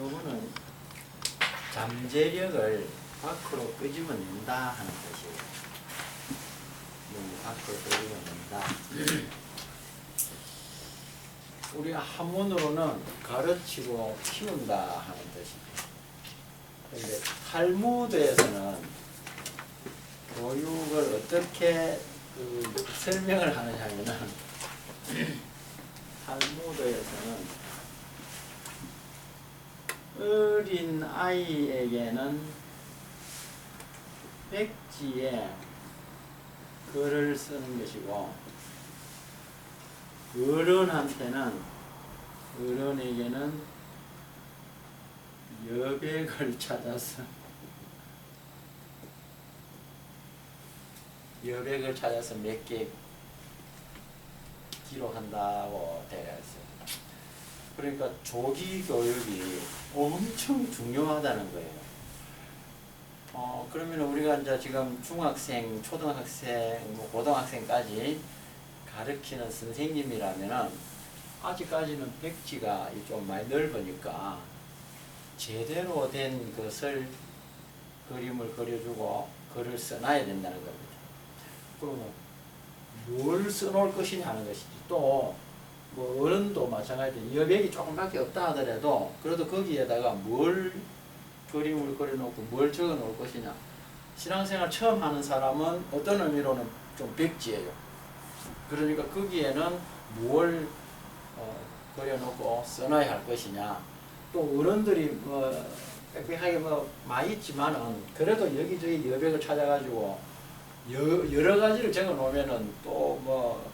요거는 잠재력을 밖으로 끄집어낸다 하는 뜻이에요. 밖으로 끄집어낸다. 우리가 한문으로는 가르치고 키운다 하는 뜻이죠. 그런데 탈무드에서는 교육을 어떻게 설명을 하느냐 하면은 탈무드에서는 어린 아이에게는 백지에 글을 쓰는 것이고 어른에게는 여백을 찾아서 몇 개 기록한다고 되어 있어요. 그러니까 조기 교육이 엄청 중요하다는 거예요. 그러면 우리가 이제 지금 중학생, 초등학생, 고등학생까지 가르치는 선생님이라면은 아직까지는 백지가 좀 많이 넓으니까 제대로 된 것을 그림을 그려주고 글을 써놔야 된다는 겁니다. 그러면 뭘 써놓을 것이냐 하는 것이지. 또 뭐 어른도 마찬가지로 여백이 조금밖에 없다 하더라도 그래도 거기에다가 뭘 그림을 그려놓고 뭘 적어 놓을 것이냐. 신앙생활 처음 하는 사람은 어떤 의미로는 좀 백지예요. 그러니까 거기에는 뭘 그려놓고 써놔야 할 것이냐. 또 어른들이 뭐 빽빽하게 뭐 많이 있지만은 그래도 여기저기 여백을 찾아가지고 여러 가지를 적어 놓으면은 또 뭐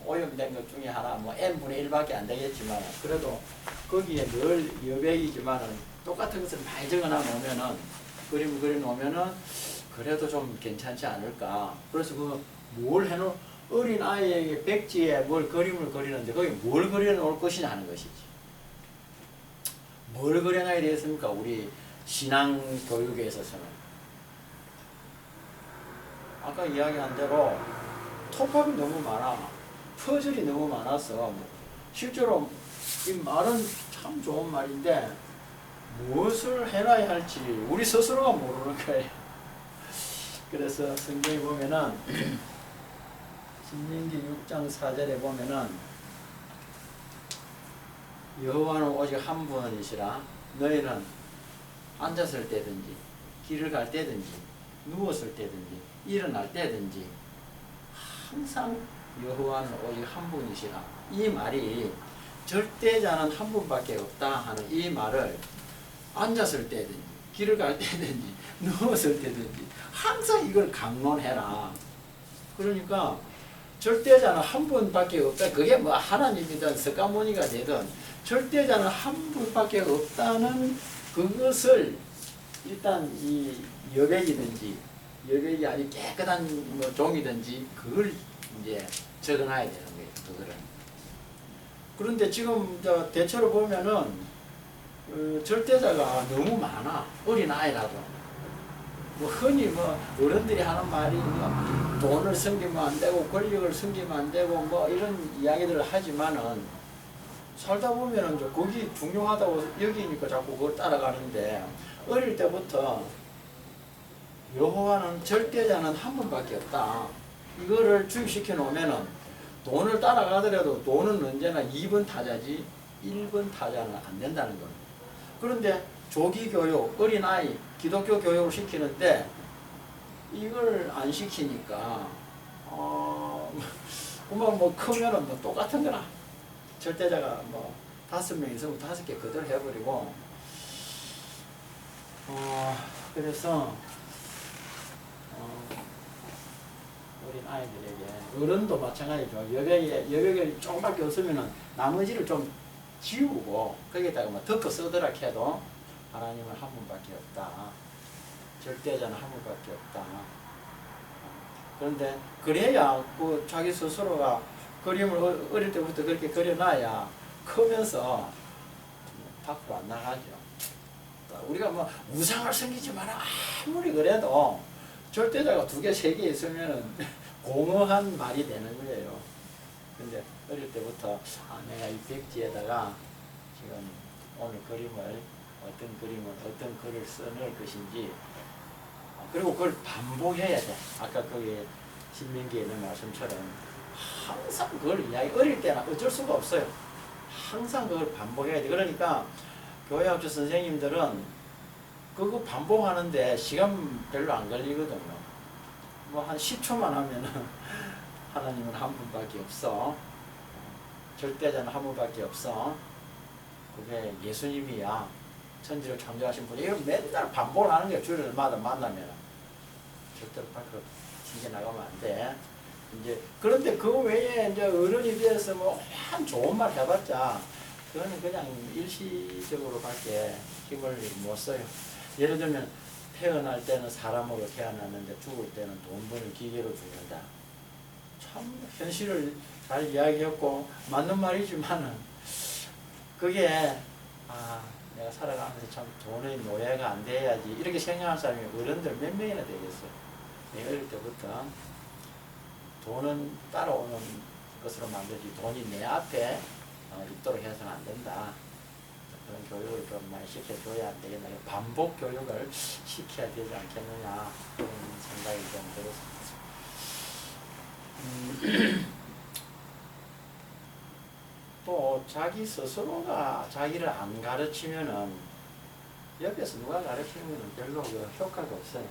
오염된 것 중에 하나 뭐 n분의 1밖에 안 되겠지만 그래도 거기에 늘 여백이지만은 똑같은 것을 많이 적어 놓으면은 그림을 그려 놓으면은 그래도 좀 괜찮지 않을까. 그래서 뭘 해놓을 어린 아이에게 백지에 뭘 그림을 그리는데 거기 뭘 그려놓을 것이냐 하는 것이지. 뭘 그려놔야 되겠습니까? 우리 신앙 교육에 있어서는. 아까 이야기한 대로 톱밥이 너무 많아. 퍼즐이 너무 많아서 실제로 이 말은 참 좋은 말인데 무엇을 해놔야 할지 우리 스스로가 모르는 거예요. 그래서 성경에 보면은 신명기 6장 4절에 보면은 여호와는 오직 한 분이시라. 너희는 앉았을 때든지 길을 갈 때든지 누웠을 때든지 일어날 때든지 항상 여호와는 오직 한 분이시라. 이 말이 절대자는 한 분밖에 없다 하는 이 말을 앉았을 때든지 길을 갈 때든지 누웠을 때든지 항상 이걸 강론해라. 그러니까 절대자는 한 분밖에 없다. 그게 뭐 하나님이든 석가모니가 되든 절대자는 한 분밖에 없다는 그것을 일단 이 여백이든지 여백이 아주 깨끗한 뭐 종이든지 그걸 이제 적어놔야 되는 거예요. 그거를. 그런데 지금 대체로 보면은 절대자가 너무 많아. 어린 아이라도. 뭐 흔히 뭐 어른들이 하는 말이 뭐 돈을 숨기면 안 되고 권력을 숨기면 안 되고 뭐 이런 이야기들을 하지만은 살다 보면은 이제 그게 중요하다고 여기니까 자꾸 그걸 따라가는데 어릴 때부터 여호와는 절대자는 한 분밖에 없다. 이거를 주입시켜 놓으면은 돈을 따라가더라도 돈은 언제나 2번 타자지 1번 타자는 안 된다는 겁니다. 그런데 조기 교육, 어린아이, 기독교 교육을 시키는데 이걸 안 시키니까 뭐 크면은 뭐 똑같은 거나 절대자가 뭐 5명 있으면 5개 그대로 해버리고 그래서 어린 아이들에게 어른도 마찬가지죠. 여백이 조금밖에 없으면은 나머지를 좀 지우고 거기에다가 뭐 덮어 쓰더라 해도 하나님은 한 분밖에 없다. 절대자는 한 분밖에 없다. 그런데 그래야 그 자기 스스로가 그림을 어릴 때부터 그렇게 그려놔야 크면서 밖으로 안 나가죠. 우리가 뭐 우상을 섬기지 마라 아무리 그래도 절대자가 2개, 3개 있으면 공허한 말이 되는 거예요. 근데 어릴 때부터 내가 이 백지에다가 지금 오늘 그림을 어떤 그림은 어떤 글을 써낼 것인지 그리고 그걸 반복해야 돼. 아까 거기에 신명기에 있는 말씀처럼 항상 그걸 이야기 어릴 때는 어쩔 수가 없어요. 항상 그걸 반복해야 돼. 그러니까 교회학교 선생님들은 그거 반복하는데 시간 별로 안 걸리거든요. 뭐 한 10초만 하면은 하나님은 한 분밖에 없어. 절대자는 한 분밖에 없어. 그게 예수님이야. 천지를 창조하신 분이. 이거 맨날 반복을 하는 거야. 주일마다 만나면. 절대로 밖으로 튕겨나가면 안 돼. 이제, 그런데 그 외에 이제 어른이 되어서 뭐 한 좋은 말 해봤자, 그거는 그냥 일시적으로 밖에 힘을 못 써요. 예를 들면, 태어날 때는 사람으로 태어났는데 죽을 때는 돈 버는 기계로 죽는다. 참 현실을 잘 이야기했고 맞는 말이지만은 그게 내가 살아가면서 참 돈의 노예가 안 돼야지 이렇게 생각하는 사람이 어른들 몇 명이나 되겠어요. 내가 어릴 때부터 돈은 따라오는 것으로 만들지 돈이 내 앞에 있도록 해서는 안 된다. 그런 교육을 좀 많이 시켜줘야 안 되겠나. 반복 교육을 시켜야 되지 않겠느냐 그런 생각이 좀 들었습니다. 또 자기 스스로가 자기를 안 가르치면은 옆에서 누가 가르치면 별로 그 효과가 없어요.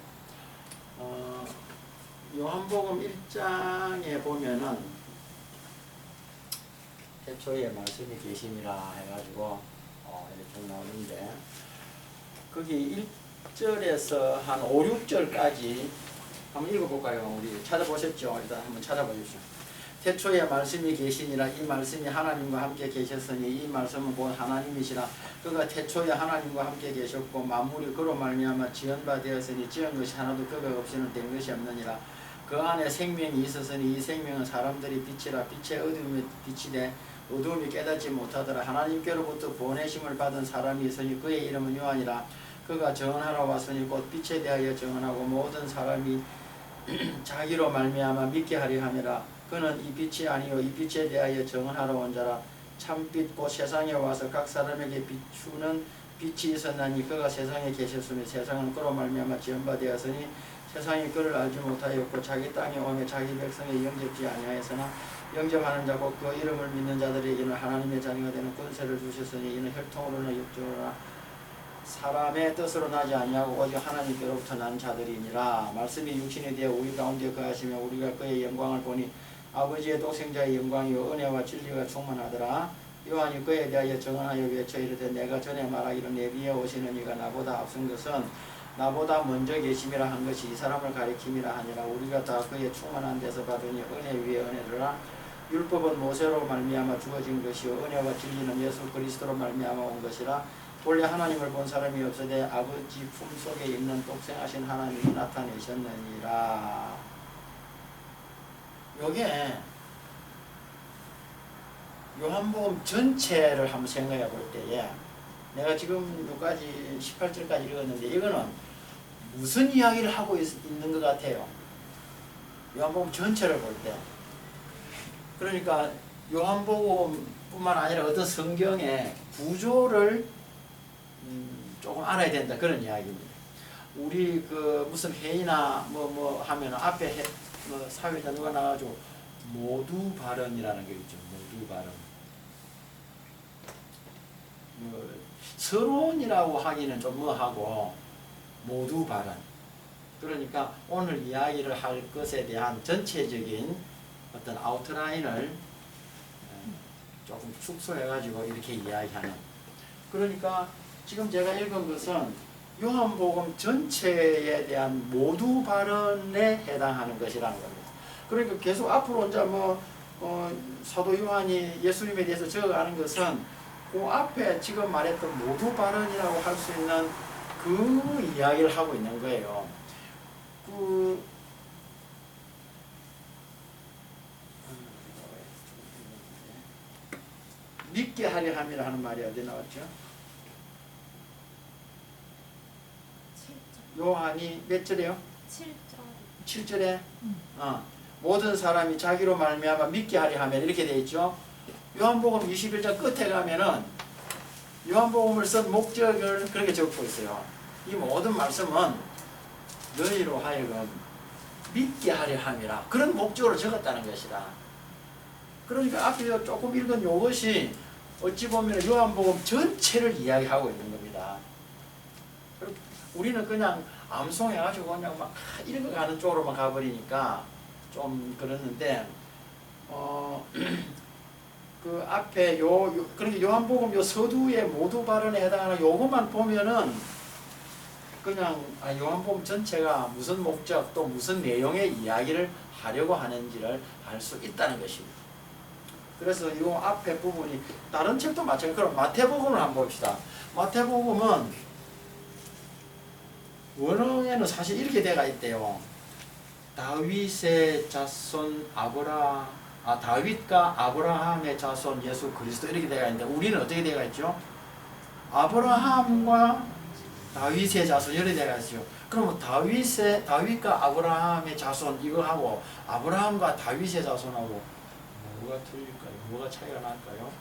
요한복음 1장에 보면은 태초에 말씀이 계심이라 해가지고 이렇게 나오는데 거기 1절에서 한 5, 6절까지 한번 읽어볼까요? 우리 찾아보셨죠? 일단 한번 찾아보십시오. 태초에 말씀이 계시니라. 이 말씀이 하나님과 함께 계셨으니 이 말씀은 곧 하나님이시라. 그가 태초에 하나님과 함께 계셨고 만물이 그로 말미암아 지은 바 되었으니 지은 것이 하나도 그가 없이는 된 것이 없느니라. 그 안에 생명이 있었으니 이 생명은 사람들이 빛이라. 빛의 어둠이 빛이 돼 어두움이 깨닫지 못하더라. 하나님께로부터 보내심을 받은 사람이 있으니 그의 이름은 요한이라. 그가 정언하러 왔으니 곧 빛에 대하여 정언하고 모든 사람이 자기로 말미암아 믿게 하려 함이라. 그는 이 빛이 아니요 이 빛에 대하여 정언하러 온 자라. 참빛 곧 세상에 와서 각 사람에게 비추는 빛이 있었나니 그가 세상에 계셨으며 세상은 그로 말미암아 지은 바 되었으니 세상이 그를 알지 못하였고 자기 땅에 오며 자기 백성에 영접지 아니하였으나 영접하는 자고 그 이름을 믿는 자들에게는 하나님의 자녀가 되는 권세를 주셨으니 이는 혈통으로나 육적으로나 사람의 뜻으로 나지 아니하고 오직 하나님께로부터 난 자들이니라. 말씀이 육신이 되어 우리 가운데 거하시며 우리가 그의 영광을 보니 아버지의 독생자의 영광이요 은혜와 진리가 충만하더라. 요한이 그에 대하여 정언하여 외쳐 이르되 내가 전에 말하기를 내 뒤에 오시는 이가 나보다 앞선 것은 나보다 먼저 계심이라 한 것이 이 사람을 가리킴이라 하니라. 우리가 다 그의 충만한 데서 받으니 은혜 위에 은혜라. 율법은 모세로 말미암아 주어진 것이요 은혜와 진리는 예수 그리스도로 말미암아 온 것이라. 본래 하나님을 본 사람이 없으되 아버지 품속에 있는 독생하신 하나님이 나타내셨느니라. 요게 요한복음 전체를 한번 생각해 볼 때에 내가 지금 여기까지 18절까지 읽었는데 이거는 무슨 이야기를 하고 있는 것 같아요. 요한복음 전체를 볼 때. 그러니까 요한복음뿐만 아니라 어떤 성경의 구조를 조금 알아야 된다 그런 이야기입니다. 우리 그 무슨 회의나 뭐 하면 앞에 뭐 사회자 누가 나와가지고 모두 발언이라는 게 있죠. 모두 발언. 서론이라고 하기는 좀 뭐하고 모두 발언. 그러니까 오늘 이야기를 할 것에 대한 전체적인 어떤 아웃라인을 조금 축소해가지고 이렇게 이야기하는. 그러니까 지금 제가 읽은 것은 요한복음 전체에 대한 모두 발언에 해당하는 것이라는 겁니다. 그러니까 계속 앞으로 이제 사도 요한이 예수님에 대해서 적어가는 것은 그 앞에 지금 말했던 모두 발언이라고 할 수 있는 그 이야기를 하고 있는 거예요. 믿게 하려 함이라 하는 말이 어디 나왔죠? 요한이 몇 절이요? 7절에 모든 사람이 자기로 말미암아 믿게 하려 하면 이렇게 되어 있죠. 요한복음 21장 끝에 가면은 요한복음을 쓴 목적을 그렇게 적고 있어요. 이 모든 말씀은 너희로 하여금 믿게 하려 함이라. 그런 목적으로 적었다는 것이다. 그러니까 앞에 조금 읽은 이것이 어찌 보면 요한복음 전체를 이야기하고 있는 겁니다. 우리는 그냥 암송해가지고 그냥 막 읽어가는 쪽으로만 가버리니까 좀 그러는데, 그 앞에 그러니까 요한복음 요 서두의 모두 발언에 해당하는 요것만 보면은 그냥 요한복음 전체가 무슨 목적 또 무슨 내용의 이야기를 하려고 하는지를 알 수 있다는 것입니다. 그래서 이 앞에 부분이 다른 책도 마찬가지로 그럼 마태복음을 한번 봅시다. 마태복음은 원어에는 사실 이렇게 되어 있대요. 다윗의 자손 다윗과 아브라함의 자손 예수 그리스도 이렇게 되어 있는데 우리는 어떻게 되어 있죠? 아브라함과 다윗의 자손 이렇게 되어 있어요. 그러면 다윗과 아브라함의 자손 이거 하고 아브라함과 다윗의 자손하고 뭐가 틀릴까요? 뭐가 차이가 날까요?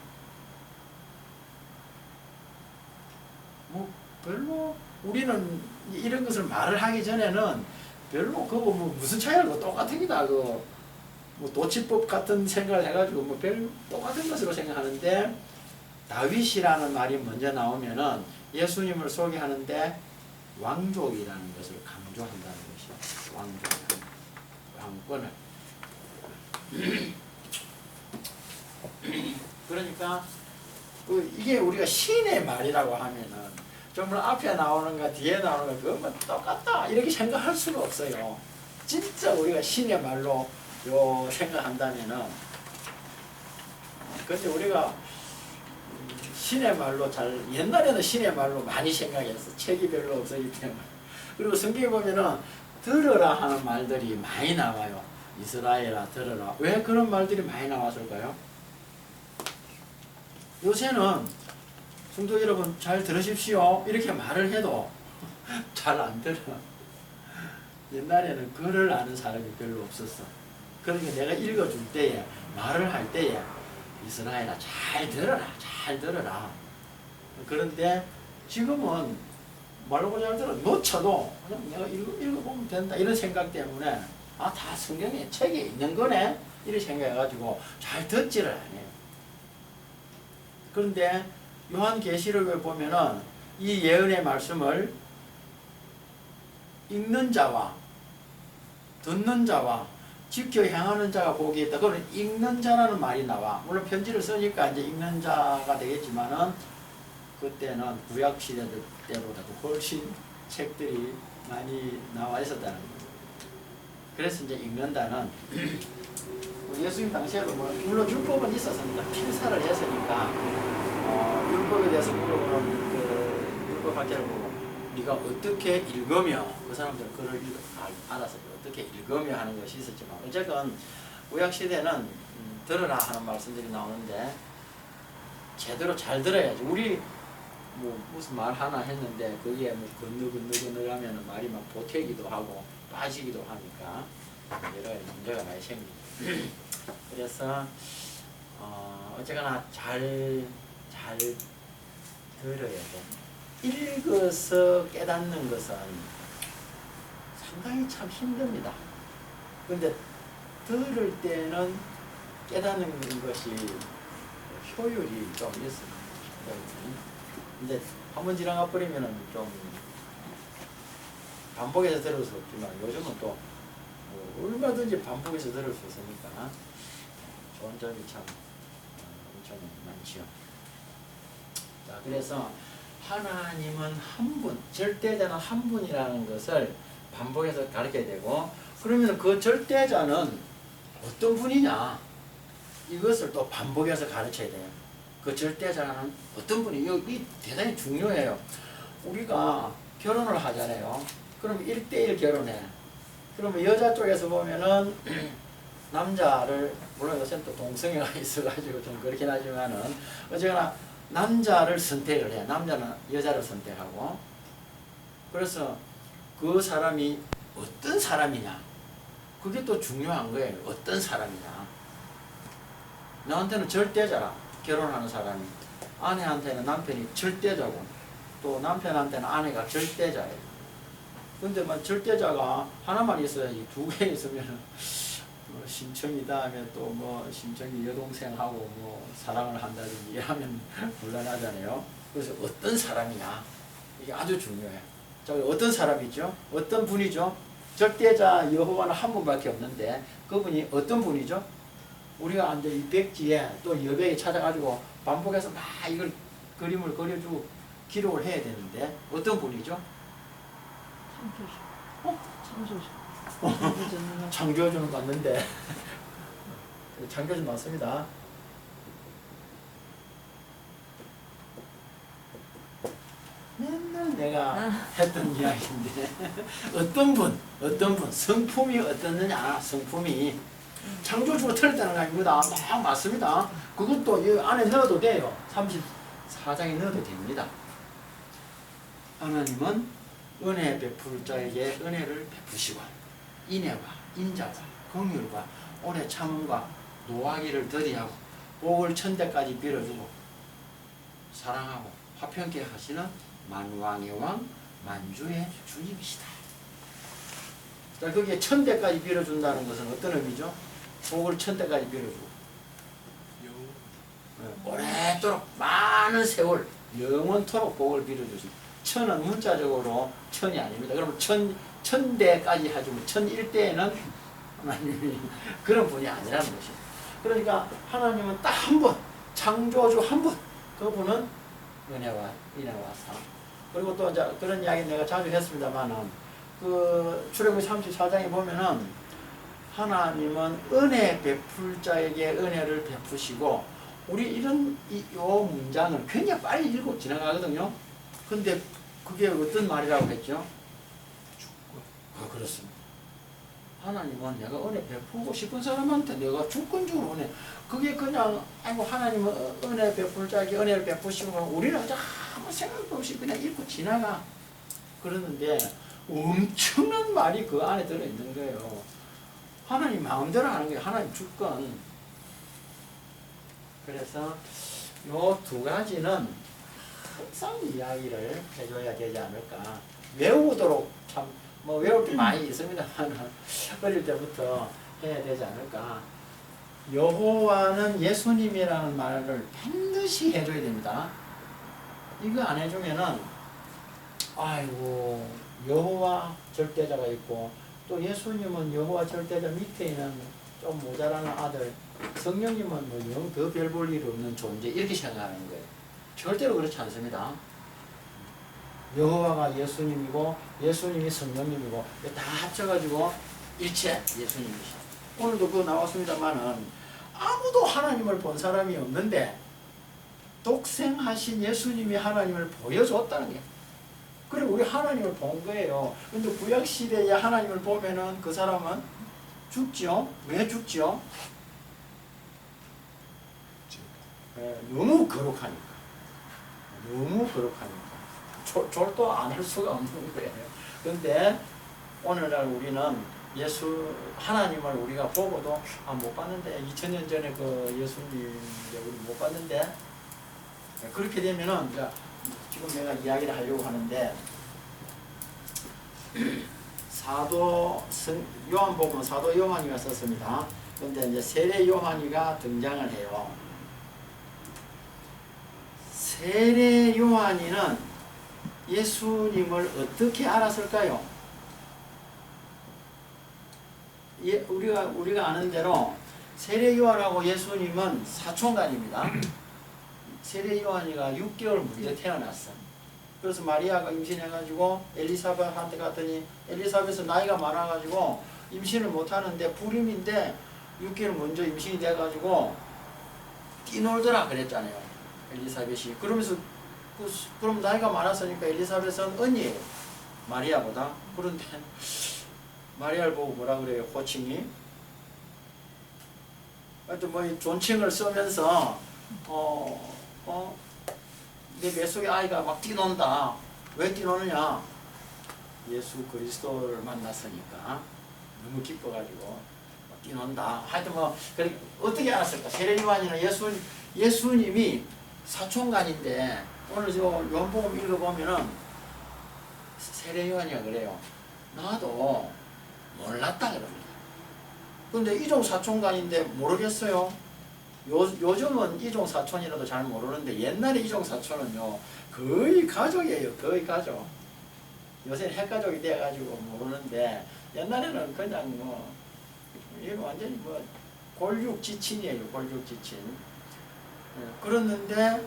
뭐 별로 우리는 이런 것을 말을 하기 전에는 별로 그거 뭐 무슨 차이가 똑같은 기다 그 뭐 도치법 같은 생각을 해가지고 뭐 별 똑같은 것으로 생각하는데 다윗이라는 말이 먼저 나오면은 예수님을 소개하는데 왕족이라는 것을 강조한다는 것이죠. 왕족, 왕권을. 그러니까 이게 우리가 신의 말이라고 하면은 정말 앞에 나오는 거 뒤에 나오는 거 그것만 똑같다 이렇게 생각할 수가 없어요. 진짜 우리가 신의 말로 생각한다면은 근데 우리가 신의 말로 옛날에는 신의 말로 많이 생각했어. 책이 별로 없었기 때문에. 그리고 성경에 보면은 들으라 하는 말들이 많이 나와요. 이스라엘아 들으라. 왜 그런 말들이 많이 나왔을까요? 요새는 성도 여러분 잘 들으십시오 이렇게 말을 해도 잘 안 들어. 옛날에는 글을 아는 사람이 별로 없었어. 그러니까 내가 읽어줄 때에 말을 할 때에 이스라엘아 잘 들어라 잘 들어라. 그런데 지금은 말로 잘 들어 놓쳐도 그냥 내가 읽어보면 된다 이런 생각 때문에 다 성경에 책에 있는 거네 이렇게 생각해가지고 잘 듣지를 않아요. 그런데 요한계시록에 보면은 이 예언의 말씀을 읽는 자와 듣는 자와 지켜 행하는 자가 복이 있다. 그건 읽는 자라는 말이 나와. 물론 편지를 쓰니까 이제 읽는 자가 되겠지만은 그때는 구약 시대 때보다도 훨씬 책들이 많이 나와 있었다는 거예요. 그래서 이제 읽는다는 예수님 당시에도 물론 율법은 있었습니다. 필사를 했으니까 율법에 대해서 물어보는 그 율법학자를 보고 네가 어떻게 읽으며 그 사람들은 그걸 알아서 어떻게 읽으며 하는 것이 있었지만 어쨌건 구약시대는 들으라 하는 말씀들이 나오는데 제대로 잘 들어야지. 우리 뭐 무슨 말 하나 했는데 거기에 뭐 건너 하면 말이 막 보태기도 하고 빠지기도 하니까 여러 가지 문제가 많이 생깁니다. 그래서 어쨌거나 잘 들어야 돼. 읽어서 깨닫는 것은 상당히 참 힘듭니다. 그런데 들을 때는 깨닫는 것이 효율이 좀 있습니다. 근데 한번 지나가 버리면은 좀 반복해서 들을 수 없지만 요즘은 또 얼마든지 반복해서 들을 수 있으니까 좋은 점이 참 엄청 많죠. 자, 그래서 하나님은 한 분, 절대자는 한 분이라는 것을 반복해서 가르쳐야 되고, 그러면 그 절대자는 어떤 분이냐 이것을 또 반복해서 가르쳐야 돼요. 그 절대자는 어떤 분이 이 대단히 중요해요. 우리가 결혼을 하잖아요. 그럼 1대1 결혼해. 그러면 여자 쪽에서 보면은 남자를, 물론 요새는 또 동성애가 있어가지고 좀 그렇긴 하지만은 어쨌거나 남자를 선택을 해. 남자는 여자를 선택하고. 그래서 그 사람이 어떤 사람이냐, 그게 또 중요한 거예요. 어떤 사람이냐. 나한테는 절대자라, 결혼하는 사람이. 아내한테는 남편이 절대자고 또 남편한테는 아내가 절대자예요. 근데 뭐 절대자가 하나만 있어야지 두 개 있으면 뭐 심청이다 하면 또 뭐 심청이 여동생하고 뭐 사랑을 한다든지 하면 곤란하잖아요. 그래서 어떤 사람이냐 이게 아주 중요해요. 자, 어떤 사람이죠? 어떤 분이죠? 절대자 여호와는 한 분밖에 없는데 그분이 어떤 분이죠? 우리가 이제 이 백지에 또 여백에 찾아가지고 반복해서 막 이걸 그림을 그려주고 기록을 해야 되는데 어떤 분이죠? 창조주. 창조주는 맞는데 창조주 맞습니다. 맨날 내가 했던 이야기인데 어떤 분 성품이 어떻느냐. 성품이 창조주가 틀렸다는 거 아닙니다. 막 맞습니다. 그것도 이 안에 넣어도 돼요. 34장에 넣어도 됩니다. 하나님은 은혜 베풀 자에게 은혜를 베푸시고 인애와 인자와 긍휼과 오래 참음과 노하기를 더디하고 복을 천대까지 빌어주고 사랑하고 화평케 하시는 만왕의 왕 만주의 주님이시다. 자, 거기에 천대까지 빌어준다는 것은 어떤 의미죠? 복을 천대까지 빌어주고 오랫도록 많은 세월 영원토록 복을 빌어주십니다. 천은 문자적으로 천이 아닙니다. 그러면 천대까지 하죠. 1001대에는 하나님이 그런 분이 아니라는 것입니다. 그러니까 하나님은 딱 한 분, 창조주 한 분, 그분은 은혜와 인애와 사랑. 그리고 또 이제 그런 이야기 내가 자주 했습니다만은 그 출애굽기 34장에 보면은 하나님은 은혜 베풀 자에게 은혜를 베푸시고 우리 이런 요 문장을 굉장히 빨리 읽고 지나가거든요. 근데 그게 어떤 말이라고 했죠? 그렇습니다. 하나님은 내가 은혜 베풀고 싶은 사람한테 내가 주권적으로 은혜. 그게 그냥 아이고 하나님은 은혜 베풀 자에게 은혜를 베푸시고 우리는 아무 생각도 없이 그냥 읽고 지나가. 그러는데 엄청난 말이 그 안에 들어있는 거예요. 하나님 마음대로 하는 거예요. 하나님 주권. 그래서 요 두 가지는 항상 이야기를 해줘야 되지 않을까. 외우도록 참 뭐 외울 게 많이 있습니다만 어릴 때부터 해야 되지 않을까. 여호와는 예수님이라는 말을 반드시 해줘야 됩니다. 이거 안 해주면은 아이고 여호와 절대자가 있고 또 예수님은 여호와 절대자 밑에 있는 좀 모자라는 아들, 성령님은 뭐 영 더 별 볼 일 없는 존재 이렇게 생각하는 거예요. 절대로 그렇지 않습니다. 여호와가 예수님이고 예수님이 성령님이고 다 합쳐가지고 일체 예수님이시죠. 오늘도 그거 나왔습니다만은 아무도 하나님을 본 사람이 없는데 독생하신 예수님이 하나님을 보여줬다는 거예요. 그리고 우리 하나님을 본 거예요. 근데 구약시대에 하나님을 보면은 그 사람은 죽죠. 왜 죽죠? 너무 거룩하니까. 너무 거룩하니까. 졸도 안 할 수가 없는 거예요. 근데 오늘날 우리는 하나님을 우리가 보고도 못 봤는데 2000년 전에 그 예수님 우리 못 봤는데 그렇게 되면은 지금 내가 이야기를 하려고 하는데 요한복음 사도 요한이가 썼습니다. 그런데 이제 세례 요한이가 등장을 해요. 세례 요한이는 예수님을 어떻게 알았을까요? 우리가 아는 대로 세례 요한하고 예수님은 사촌간입니다. 세례 요한이가 6개월 먼저 태어났어. 그래서 마리아가 임신해가지고 엘리사벳한테 갔더니 엘리사벳은 나이가 많아가지고 임신을 못하는데 불임인데 6개월 먼저 임신이 돼가지고 뛰놀더라 그랬잖아요. 엘리사벳이. 그러면서 그럼 나이가 많았으니까 엘리사벳은 언니예요. 마리아보다. 그런데 마리아를 보고 뭐라 그래요? 호칭이. 하여튼 뭐 존칭을 쓰면서 내 뱃속에 아이가 막 뛰논다. 왜 뛰노느냐? 예수 그리스도를 만났으니까 너무 기뻐가지고 뛰논다. 하여튼 뭐 어떻게 알았을까? 세례 요한이나 예수님이 사촌간인데 오늘 저 요한복음 읽어보면은 세례 요한이가 그래요. 나도 몰랐다 그럽니다. 근데 이종 사촌간인데 모르겠어요. 요즘은 이종 사촌이라도 잘 모르는데 옛날에 이종 사촌은요 거의 가족이에요. 거의 가족. 요새는 핵가족이 돼가지고 모르는데 옛날에는 그냥 뭐 이거 완전히 뭐 골육지친이에요. 골육지친. 그랬는데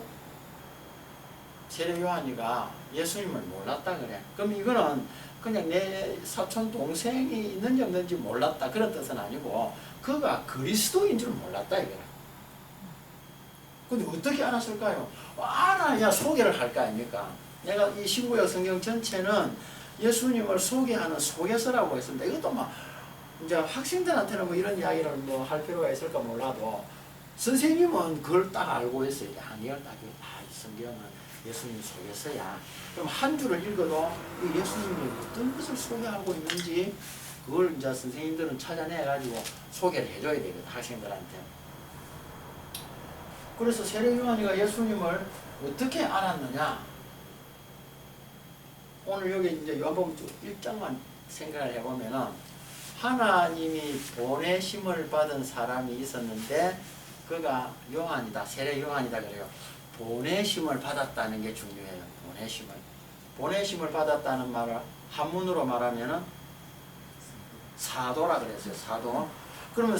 세례 요한이가 예수님을 몰랐다 그래. 그럼 이거는 그냥 내 사촌 동생이 있는지 없는지 몰랐다 그런 뜻은 아니고 그가 그리스도인 줄 몰랐다 이거야. 근데 어떻게 알았을까요? 알아야 소개를 할 거 아닙니까? 내가 이 신구약 성경 전체는 예수님을 소개하는 소개서라고 했습니다. 이것도 막 이제 학생들한테는 뭐 이런 이야기를 뭐 할 필요가 있을까 몰라도 선생님은 그걸 딱 알고 있어요. 이걸 딱 이 성경은 예수님 소개서야. 그럼 한 줄을 읽어도 이 예수님이 어떤 것을 소개하고 있는지 그걸 이제 선생님들은 찾아내가지고 소개를 해줘야 되거든, 학생들한테. 그래서 세례 요한이가 예수님을 어떻게 알았느냐? 오늘 여기 이제 요한복음 1장만 생각을 해보면은 하나님이 보내심을 받은 사람이 있었는데 그가 요한이다, 세례 요한이다 그래요. 보내심을 받았다는 게 중요해요. 보내심을 받았다는 말을 한문으로 말하면은 사도라 그랬어요. 사도. 그러면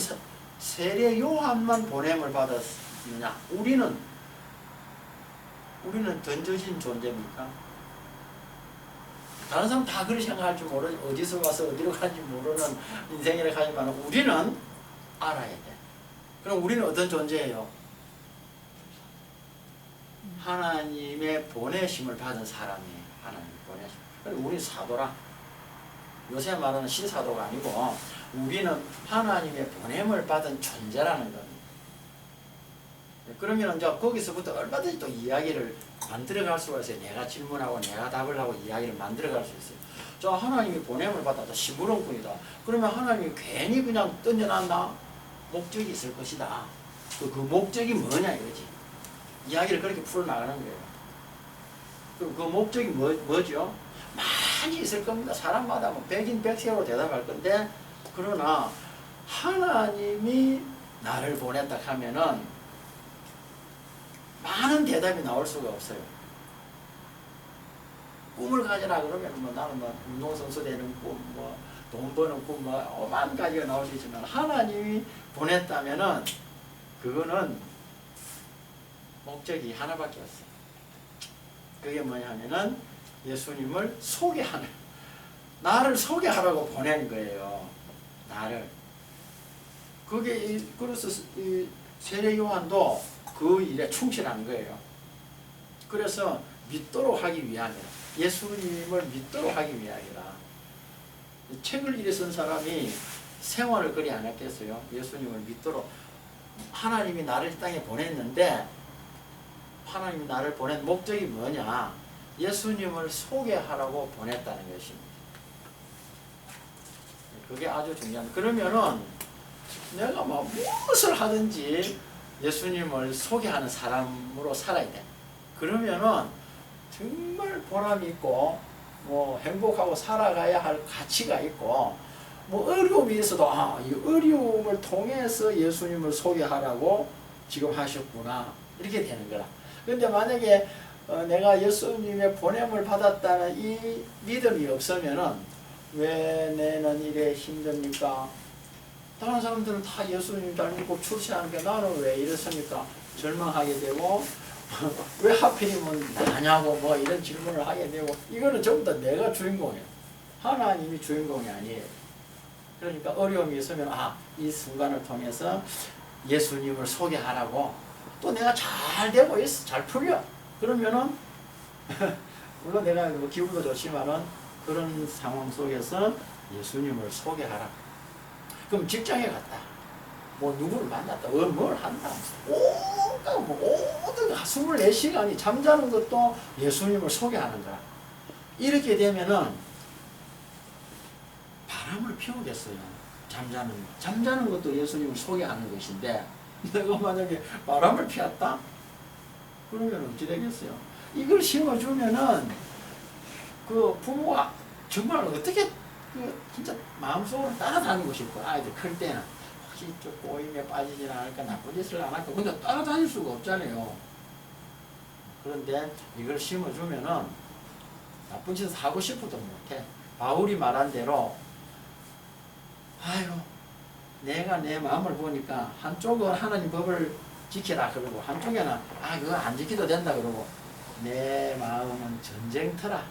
세례 요한만 보냄을 받았느냐? 우리는 던져진 존재입니까? 다른 사람 다 그렇게 생각할 줄 모르는, 어디서 와서 어디로 가는지 모르는 인생이라 하지만 우리는 알아야 돼. 그럼 우리는 어떤 존재예요? 하나님의 보내심을 받은 사람이에요. 하나님 보내심. 그럼 우리는 사도라. 요새 말하는 신사도가 아니고 우리는 하나님의 보냄을 받은 존재라는 겁니다. 그러면 이제 거기서부터 얼마든지 또 이야기를 만들어갈 수가 있어요. 내가 질문하고 내가 답을 하고 이야기를 만들어갈 수 있어요. 저 하나님이 보냄을 받았다. 시부름꾼이다. 그러면 하나님이 괜히 그냥 던져놨나? 목적이 있을 것이다. 그 목적이 뭐냐 이거지. 이야기를 그렇게 풀어나가는 거예요. 그 목적이 뭐죠? 많이 있을 겁니다. 사람마다 뭐 백인백세로 대답할 건데 그러나 하나님이 나를 보냈다 하면은 많은 대답이 나올 수가 없어요. 꿈을 가져라 그러면 뭐 나는 뭐 운동선수 되는 꿈, 뭐 돈 버는 꿈, 뭐 오만 가지가 나올 수 있지만 하나님이 보냈다면은 그거는 목적이 하나밖에 없어요. 그게 뭐냐면은 예수님을 소개하는, 나를 소개하라고 보낸 거예요. 나를. 그게 그래서 이 세례 요한도 그 일에 충실한 거예요. 그래서 믿도록 하기 위함이라. 예수님을 믿도록 하기 위함이라. 책을 이래 쓴 사람이 생활을 그리 안 했겠어요. 예수님을 믿도록. 하나님이 나를 이 땅에 보냈는데 하나님이 나를 보낸 목적이 뭐냐? 예수님을 소개하라고 보냈다는 것입니다. 그게 아주 중요한. 그러면은 내가 뭐 무엇을 하든지 예수님을 소개하는 사람으로 살아야 돼. 그러면은 정말 보람이 있고 뭐 행복하고 살아가야 할 가치가 있고 뭐 어려움이 있어도 이 어려움을 통해서 예수님을 소개하라고 지금 하셨구나 이렇게 되는 거라. 근데 만약에 내가 예수님의 보냄을 받았다는 이 믿음이 없으면은 왜 내는 이래 힘듭니까? 다른 사람들은 다 예수님 잘 믿고 출세하는데 나는 왜 이렇습니까? 절망하게 되고 왜 하필이면 나냐고 뭐 이런 질문을 하게 되고 이거는 전부 다 내가 주인공이에요. 하나님이 주인공이 아니에요. 그러니까 어려움이 있으면 이 순간을 통해서 예수님을 소개하라고 또 내가 잘 되고 있어. 잘 풀려. 그러면은 물론 내가 뭐 기분도 좋지만은 그런 상황 속에서 예수님을 소개하라. 그럼 직장에 갔다. 뭐 누구를 만났다. 뭘 한다. 모든 24시간이 잠자는 것도 예수님을 소개하는 거야. 이렇게 되면은 바람을 피우겠어요. 잠자는 것도 예수님을 소개하는 것인데 내가 만약에 바람을 피웠다? 그러면 어찌 되겠어요? 이걸 심어주면은 그 부모가 정말 어떻게 그 진짜 마음속으로 따라다니고 싶고 아이들 클 때는 혹시 좀 꼬임에 빠지진 않을까 나쁜 짓을 안 할까 근데 따라다닐 수가 없잖아요. 그런데 이걸 심어주면은 나쁜 짓을 하고 싶어도 못해. 바울이 말한 대로 아유 내가 내 마음을 보니까 한쪽은 하나님 법을 지키라 그러고 한쪽에는 아 그거 안 지켜도 된다 그러고 내 마음은 전쟁터라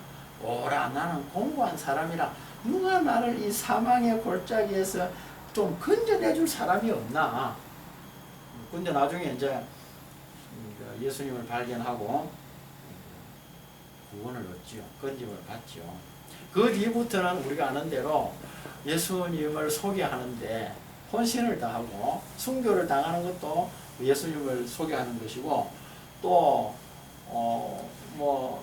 오라 나는 공고한 사람이라 누가 나를 이 사망의 골짜기에서 좀 건져내줄 사람이 없나. 근데 나중에 이제 예수님을 발견하고 구원을 얻지요. 건짐을 받죠. 그 뒤부터는 우리가 아는 대로 예수님을 소개하는데 헌신을 다하고 순교를 당하는 것도 예수님을 소개하는 것이고 또 뭐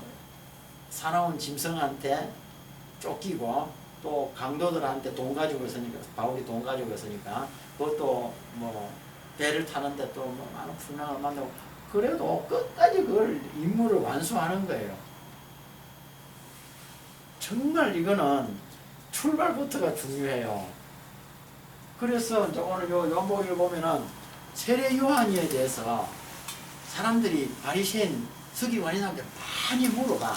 사나운 짐승한테 쫓기고 또 강도들한테 돈 가지고 있으니까 바울이 돈 가지고 있으니까 그것도 뭐 배를 타는데 또 뭐 많은 풍랑을 만나고 그래도 끝까지 그걸 임무를 완수하는 거예요. 정말 이거는 출발부터가 중요해요. 그래서 이제 오늘 요 요한복음을 보면은 세례 요한에 대해서 사람들이 바리새인 서기관이한테 많이 물어봐.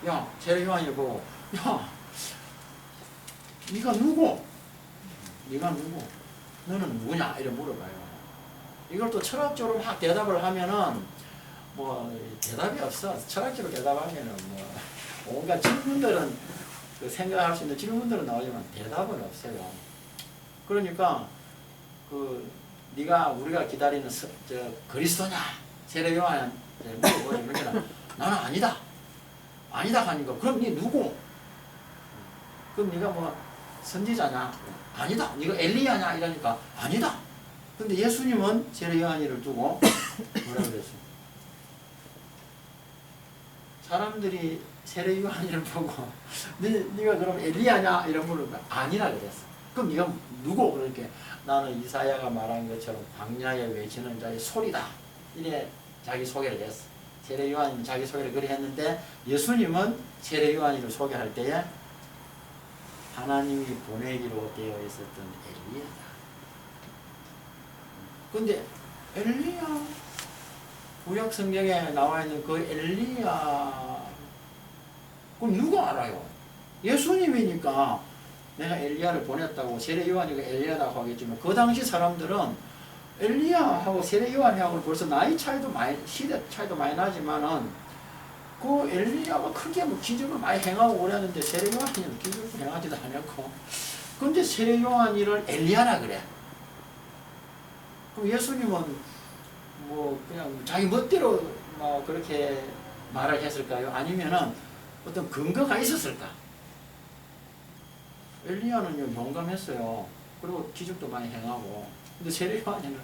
야 세례 요한이 보고 야 네가 누구? 네가 누구? 너는 누구냐? 이래 물어봐요. 이걸 또 철학적으로 막 대답을 하면은 뭐 대답이 없어. 철학적으로 대답하면은 뭐 온갖 질문들은 그 생각할 수 있는 질문들은 나오지만 대답은 없어요. 그러니까 그 네가 우리가 기다리는 그리스도냐? 세례 요한 물어보죠. 그러니까 나는 아니다. 아니다 하니까 그럼 네 누구? 그럼 네가 뭐 선지자냐? 아니다. 네가 엘리야냐? 이러니까 아니다. 근데 예수님은 세례 요한이를 두고 뭐라 그랬어요? 사람들이 세례 요한이를 보고 네가 그럼 엘리야냐? 이런 물으면 아니라 그랬어. 그럼 네가 누구? 그러니까 나는 이사야가 말한 것처럼 광야에 외치는 자의 소리다. 이래 자기 소개를 했어. 세례 요한이 자기 소개를 그리 했는데 예수님은 세례 요한이를 소개할 때에 하나님이 보내기로 되어 있었던 엘리야다. 근데 엘리야 구약 성경에 나와 있는 그 엘리야 그럼 누가 알아요? 예수님이니까 내가 엘리야를 보냈다고 세례 요한이가 엘리야라고 하겠지만 그 당시 사람들은 엘리야하고 세례 요한하고 벌써 나이 차이도 많이 시대 차이도 많이 나지만은 그 엘리야가 크게 뭐 기적을 많이 행하고 그랬는데 세례 요한이는 기적을 행하지도 않았고 근데 세례 요한이를 엘리야라 그래. 그럼 예수님은 뭐 그냥 자기 멋대로 뭐 그렇게 말을 했을까요? 아니면은 어떤 근거가 있었을까? 엘리야는 용감했어요. 그리고 기적도 많이 행하고. 근데 세례 요한이는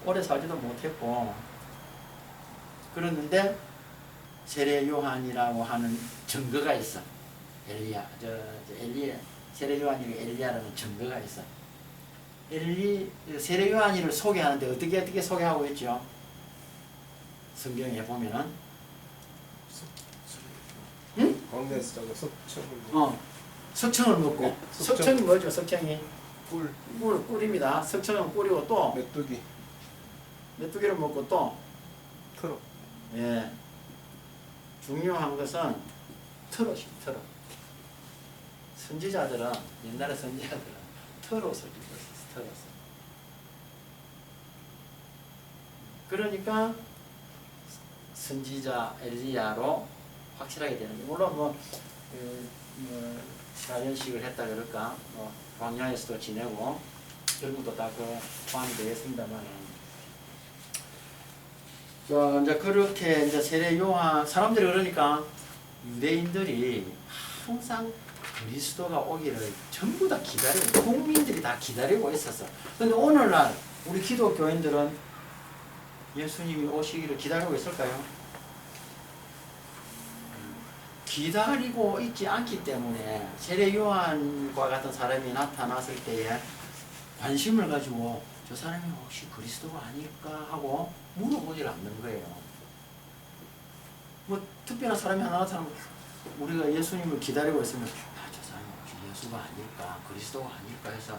오래 살지도 못했고 그랬는데 세례 요한이라고 하는 증거가 있어. 엘리야, 엘리야, 세례 요한이 엘리야라는 증거가 있어. 세례 요한이를 소개하는데 어떻게 소개하고 있죠? 성경에 보면은 응? 광야에서 자가 석청을 석청을 먹고 네, 석청이 뭐죠? 석청이 꿀 꿀입니다. 석청은 꿀이고 또 메뚜기를 먹고 또 트럭 예 중요한 것은 트롯이 트롯. 선지자들은 옛날에 선지자들은 트롯을 입었었어. 트롯을. 그러니까 선지자 엘리야로 확실하게 되는 게 물론 뭐 사연식을 했다 그럴까 뭐 광야에서도 지내고 결국도 다 그 포함이 되겠습니다만은 이제 그렇게 이제 세례 요한 사람들이 그러니까 유대인들이 항상 그리스도가 오기를 전부 다 기다리고 국민들이 다 기다리고 있었어. 근데 오늘날 우리 기독교인들은 예수님이 오시기를 기다리고 있을까요? 기다리고 있지 않기 때문에 세례 요한과 같은 사람이 나타났을 때에 관심을 가지고 저 사람이 혹시 그리스도가 아닐까 하고 물어보질 않는 거예요. 뭐 특별한 사람이 하나 나타나면 우리가 예수님을 기다리고 있으면 저 사람이 혹시 예수가 아닐까 그리스도가 아닐까 해서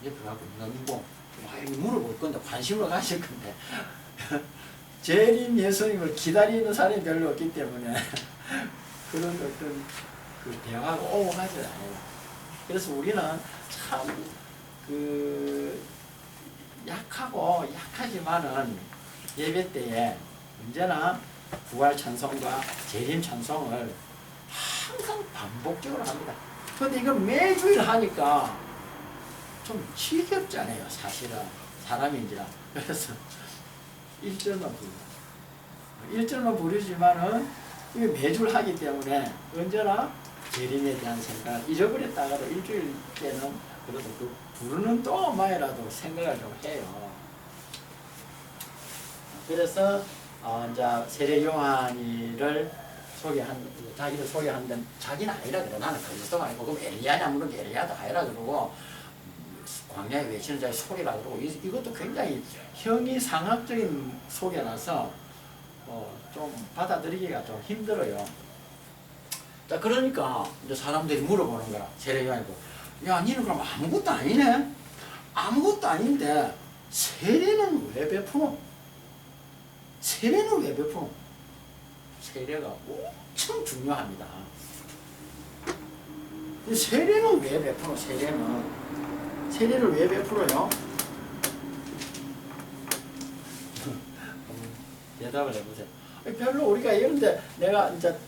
옆에 가고 누구 이렇게 물어볼 건데 관심을 가질 건데 재림 예수님을 기다리는 사람이 별로 없기 때문에 그런 어떤 그 대화가 오고 가지 않아요. 그래서 우리는 참 그 약하지만은 예배 때에 언제나 부활 찬송과 재림 찬송을 항상 반복적으로 합니다. 근데 이걸 매주일 하니까 좀 지겹잖아요, 사실은. 사람인지라. 그래서 1절만 부르고 1절만 부르지만은 이게 매주를 하기 때문에 언제나 재림에 대한 생각을 잊어버렸다가도 일주일 때는 그래도 그 부르는 동안만이라도 생각을 좀 해요. 그래서 이제 세례 요한이를 자기를 소개한다는 자기는 아니라 그래. 나는 그리스도가 아니고 그럼 엘리야냐 물은 엘리야도 아니라 그러고 광야에 외치는 자의 소리라 그러고 이것도 굉장히 형이상학적인 소개라서 좀 받아들이기가 좀 힘들어요. 자 그러니까 이제 사람들이 물어보는 거야. 세례 요한이고 야 니는 그럼 아무것도 아니네? 아무것도 아닌데 세례는 왜 베푸노? 세례는 왜 베푸노? 세례가 엄청 중요합니다. 세례는 왜 베푸노? 세례를 왜 베풀어요? 대답을 해보세요. 별로 우리가 이런데 내가 이제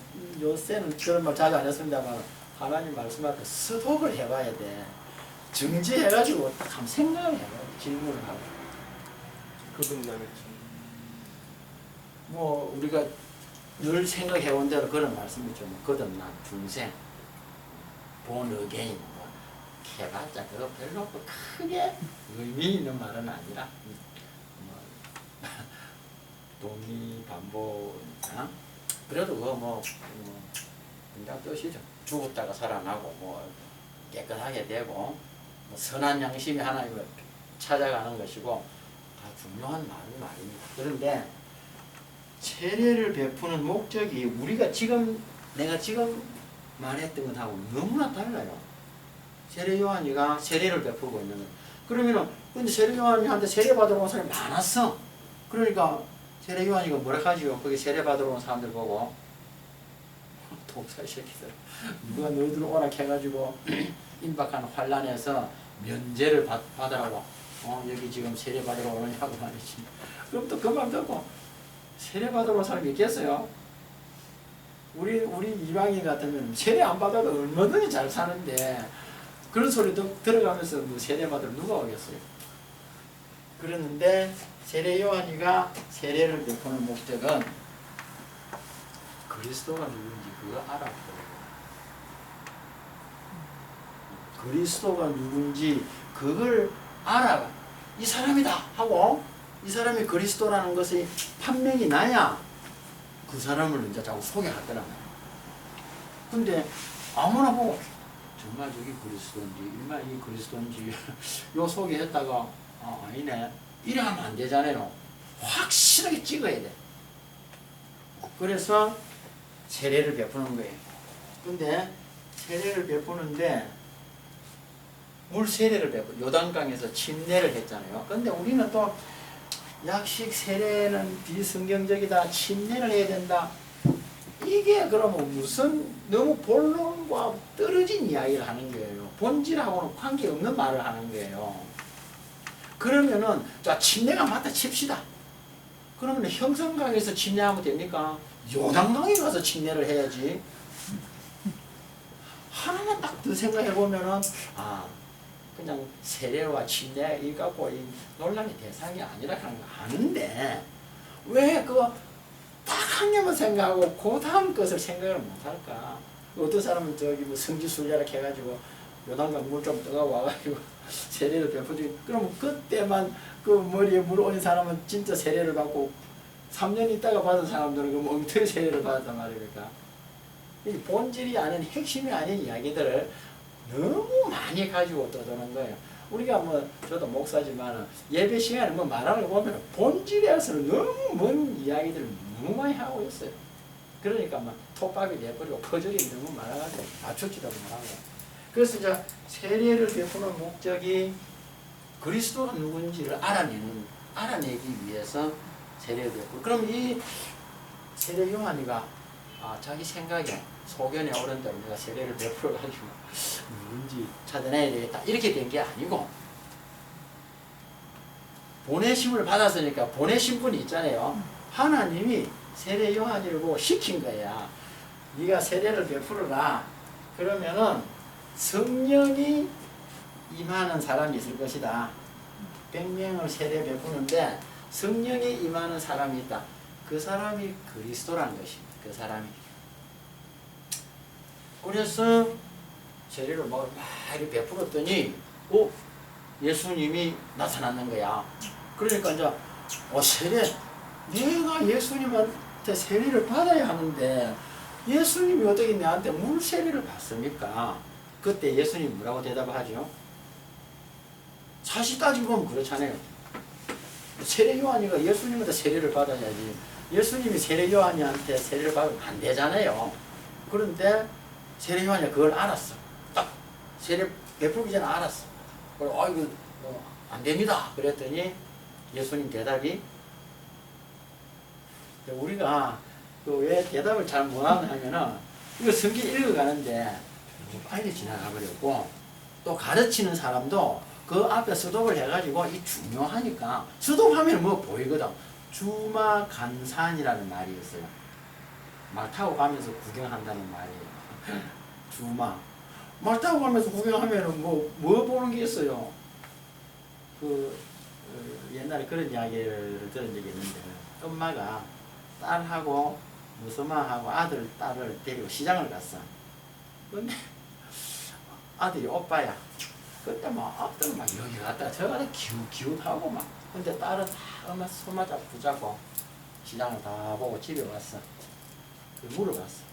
요새는 그런 말 자주 안 했습니다만 하나님 말씀할 때 스톱을 해봐야 돼. 정지해가지고 딱 한번 생각을 해봐요. 질문을 하고. 거듭남의 뭐 우리가 늘 생각해온 대로 그런 말씀이죠. 뭐 거듭남, 중생, born again 뭐 해봤자 그거 별로 크게 의미 있는 말은 아니라 뭐 동의 반복 그래도 그거 뭐 그냥 뜻이죠. 죽었다가 살아나고 뭐 깨끗하게 되고 뭐 선한 양심이 하나님을 찾아가는 것이고 다 중요한 말입니다. 그런데 세례를 베푸는 목적이 내가 지금 말했던 것하고 너무나 달라요. 세례 요한이가 세례를 베푸고 있는 거예요. 그러면은 근데 세례 요한이한테 세례 받으러 온 사람이 많았어. 그러니까 세례 요한이가 뭐라 하지요? 거기 세례 받으러 온 사람들 보고 독살 새끼들 누가 너희들 오라 해가지고 임박한 환란에서 면제를 받으라고 여기 지금 세례 받으러 오느냐고 말이지. 그럼 또 그 말 듣고 세례 받으러 온 사람이 있겠어요? 우리 이방인 같으면 세례 안 받아도 얼마든지 잘 사는데 그런 소리 들어가면서 뭐 세례 받으러 누가 오겠어요? 그랬는데 세례 요한이가 세례를 베푸는 목적은 그리스도가 누군지 그거 알아보고 그리스도가 누군지 그걸 알아 이 사람이다 하고 이 사람이 그리스도라는 것이 판명이 나야 그 사람을 이제 자꾸 소개하더라. 근데 아무나 보고 정말 저기 그리스도인지 일만 이 그리스도인지 요 소개했다가 아니네 이래 하면 안 되잖아요. 확실하게 찍어야 돼. 그래서 세례를 베푸는 거예요. 근데 세례를 베푸는데 물 세례를 요단강에서 침례를 했잖아요. 근데 우리는 또 약식 세례는 비성경적이다. 침례를 해야 된다. 이게 그러면 무슨 너무 본론과 떨어진 이야기를 하는 거예요. 본질하고는 관계없는 말을 하는 거예요. 그러면은 자 침례가 맞다 칩시다. 그러면 형성강에서 침례하면 됩니까? 요단강에 가서 침례를 해야지. 하나만 딱 더 생각해 보면은 그냥 세례와 침례 이거 갖고 이 논란의 대상이 아니라 하는 거 아는데 왜 그거 딱 한 개만 생각하고 그 다음 것을 생각을 못할까? 어떤 사람은 저기 뭐 성지순례라 해가지고 요단강 물 좀 떠가 와가지고 세례를 베푸지. 그러면 그때만 그 머리에 물 올린 사람은 진짜 세례를 받고 3년 있다가 받은 사람들은 그 엉터리 세례를 받았단 말입니까? 이 본질이 아닌 핵심이 아닌 이야기들을 너무 많이 가지고 떠드는 거예요. 우리가 뭐 저도 목사지만 예배 시간에 뭐 말하는 거 보면 본질에서는 너무 먼 이야기들을 너무 많이 하고 있어요. 그러니까 막 톱밥이 내버리고 퍼즐이 너무 많아가지고 맞추지도 못하고. 그래서 이제 세례를 베푸는 목적이 그리스도가 누군지를 알아내기 위해서 세례를 베푸고. 그럼 이 세례 요한이가 자기 생각에 소견에 오른 대로 내가 세례를 베풀어 가지고 누군지 찾아내야 되겠다 이렇게 된 게 아니고, 보내심을 받았으니까 보내신 분이 있잖아요. 하나님이 세례 요한이를 보고 시킨 거야. 네가 세례를 베풀어라. 그러면은 성령이 임하는 사람이 있을 것이다. 100명을 세례 베푸는데 성령이 임하는 사람이 있다. 그 사람이 그리스도라는 것입니다. 그 사람이. 그래서 세례를 막 이렇게 베풀었더니 예수님이 나타나는 거야. 그러니까 이제 세례, 내가 예수님한테 세례를 받아야 하는데 예수님이 어떻게 내한테 물 세례를 받습니까? 그때 예수님이 뭐라고 대답하죠? 사실 따지고 보면 그렇잖아요. 세례 요한이가 예수님한테 세례를 받아야지. 예수님이 세례 요한이한테 세례를 받으면 안 되잖아요. 그런데 세례 요한이 그걸 알았어. 딱 세례 베풀기 전에 알았어. 그래서 이거 안 됩니다. 그랬더니 예수님 대답이, 우리가 왜 대답을 잘 못하냐 하면은 이거 성경 읽어가는데 너무 빨리 지나가 버렸고, 또 가르치는 사람도 그 앞에 스톱을 해가지고 이 중요하니까 스톱하면 뭐 보이거든. 주마간산이라는 말이 있어요. 말 타고 가면서 구경한다는 말이에요. 주마. 말 타고 가면서 구경하면은 뭐 보는 게 있어요. 옛날에 그런 이야기를 들은 적이 있는데, 엄마가 딸하고 무서마하고 아들, 딸을 데리고 시장을 갔어. 근데 아들이 오빠야. 그때 막 아들은 막 여기 갔다 저 갔다 기웃기웃하고 막. 근데 딸은 다 엄마 손만 잡고 붙잡고 시장을 다 보고 집에 왔어. 물어봤어.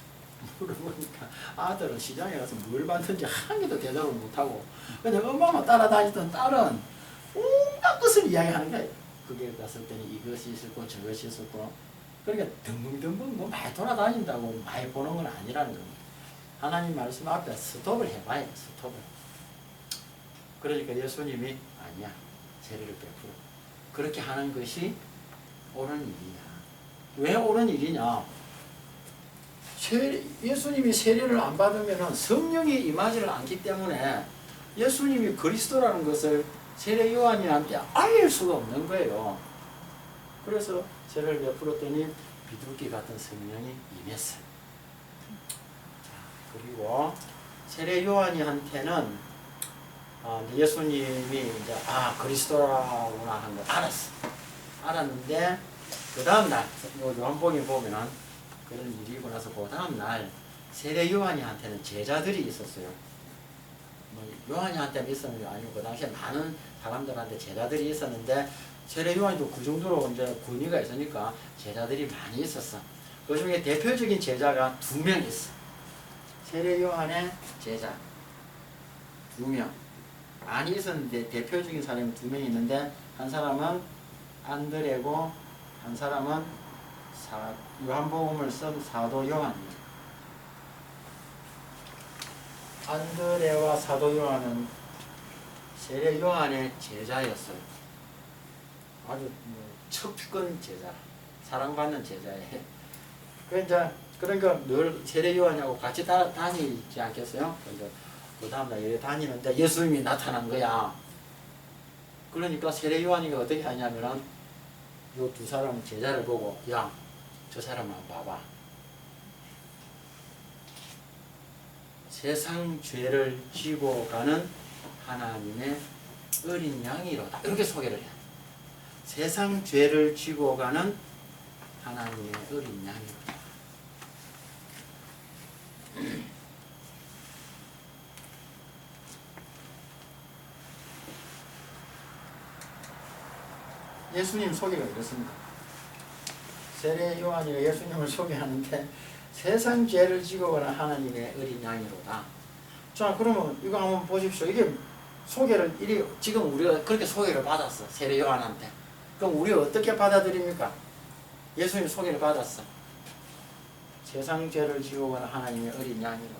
물어보니까 아들은 시장에 가서 뭘 봤는지 한 개도 대답을 못하고, 근데 엄마만 따라다니던 딸은 온갖 것을 이야기하는 거야. 그게 갔을 때는 이것이 있었고 저것이 있었고. 그러니까 덩벙덩벙 뭐 많이 돌아다닌다고 많이 보는 건 아니라는 겁니다. 하나님 말씀 앞에 스톱을 해봐요. 스톱을. 그러니까 예수님이 아니야. 세례를 베풀어. 그렇게 하는 것이 옳은 일이냐. 왜 옳은 일이냐. 예수님이 세례를 안 받으면 성령이 임하지를 않기 때문에 예수님이 그리스도라는 것을 세례 요한이한테 알릴 수가 없는 거예요. 그래서 세례를 베풀었더니 비둘기 같은 성령이 임했어요. 그리고 세례 요한이한테는 예수님이 이제 그리스도라구나 하는 걸 알았어. 알았는데 그 다음 날 요한복음 보면은 그런 일이 있고 나서 그 다음 날 세례 요한이한테는 제자들이 있었어요. 요한이한테는 있었는 게 아니고 그 당시에 많은 사람들한테 제자들이 있었는데, 세례 요한이도 그 정도로 이제 권위가 있으니까 제자들이 많이 있었어. 그 중에 대표적인 제자가 2명 있어. 세례 요한의 제자 2명. 많이 있었는데 대표적인 사람이 2명이 있는데, 한 사람은 안드레고 한 사람은 요한복음을 쓴 사도 요한이에요. 안드레와 사도 요한은 세례 요한의 제자였어요. 아주 척근 제자, 사랑받는 제자예요. 그러니까 늘 세례 요한하고 같이 다니지 않겠어요? 그 다음날 다니는데 예수님이 나타난 거야. 그러니까 세례 요한이가 어떻게 하냐면은 요 2사람 제자를 보고, 야, 저 사람 한번 봐봐. 세상 죄를 지고 가는 하나님의 어린 양이로다. 이렇게 소개를 해요. 세상 죄를 지고 가는 하나님의 어린 양이로다. 예수님 소개가 이렇습니다. 세례 요한이가 예수님을 소개하는데 세상 죄를 지고 가는 하나님의 어린 양이로다. 자, 그러면 이거 한번 보십시오. 이게 소개를 지금 우리가 그렇게 소개를 받았어. 세례 요한한테. 그럼 우리가 어떻게 받아들입니까? 예수님 소개를 받았어. 세상 죄를 지고 가는 하나님의 어린 양이로.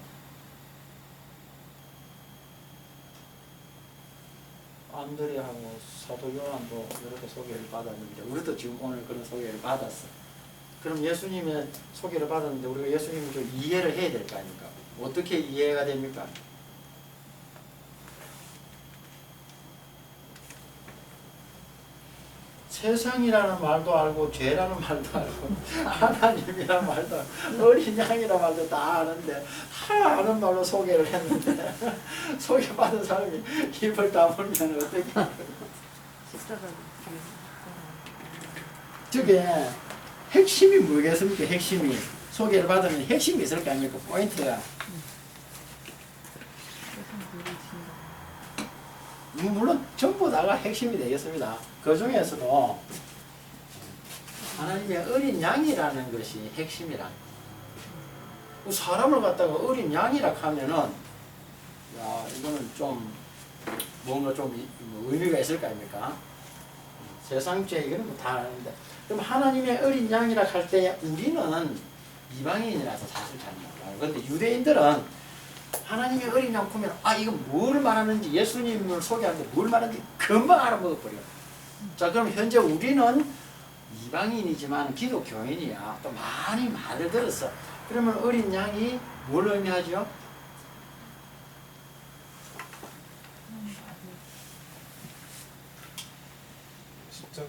안드레하고 사도 요한도 이렇게 소개를 받았는데 우리도 지금 오늘 그런 소개를 받았어. 그럼 예수님의 소개를 받았는데 우리가 예수님을 좀 이해를 해야 될 거 아닙니까? 어떻게 이해가 됩니까? 세상이라는 말도 알고 죄라는 말도 알고 하나님이라는 말도 알고 어린 양이라는 말도 다 아는데 다 아는 말로 소개를 했는데 소개받은 사람이 입을 다물면 어떻게 저게 핵심이 뭐겠습니까? 핵심이 소개를 받으면 핵심이 있을 거 아닙니까? 포인트가 물론 전부 다가 핵심이 되겠습니다. 그 중에서도 하나님의 어린 양이라는 것이 핵심이라. 사람을 갖다가 어린 양이라 하면은 야 이거는 좀 뭔가 좀 의미가 있을 거 아닙니까? 세상죄 이거는 뭐 다 아는데 그럼 하나님의 어린 양이라 할 때 우리는 이방인이라서 사실 잘 몰라요. 그런데 유대인들은 하나님의 어린 양 보면 아 이거 뭘 말하는지 예수님을 소개하는데 뭘 말하는지 금방 알아먹어버려요. 자 그럼 현재 우리는 이방인이지만 기독교인이야. 또 많이 말을 들었어. 그러면 어린 양이 뭘 의미하죠? 십자가.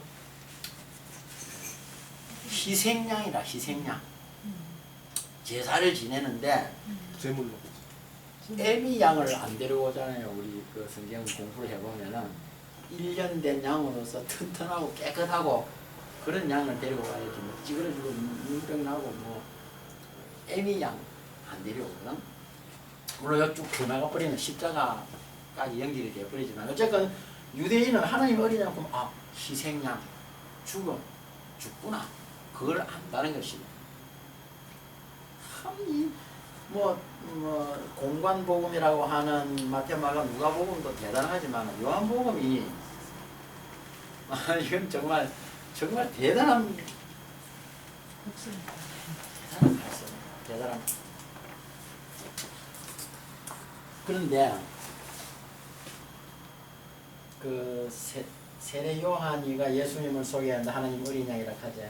희생양이다. 희생양. 제사를 지내는데 제물로. 애미 양을 안 데려오잖아요. 우리 그 성경 공부를 해보면은 1년 된 양으로서 튼튼하고 깨끗하고 그런 양을 데리고 가야지 뭐 찌그러지고 눈병 나고 뭐 애미 양 안 데려오거든. 물론 쭉 나가 버리면 십자가까지 연결이 되어 버리지만 어쨌건 유대인은 하나님 어린 양 보면 아 희생양 죽구나 그걸 안다는 것이 참 공관복음이라고 하는 마태마가 누가복음도 대단하지만 요한복음이 이건 정말 대단한 말씀, 대단한. 그런데 그 세례 요한이가 예수님을 소개한다 하나님 어린 양이라 하지.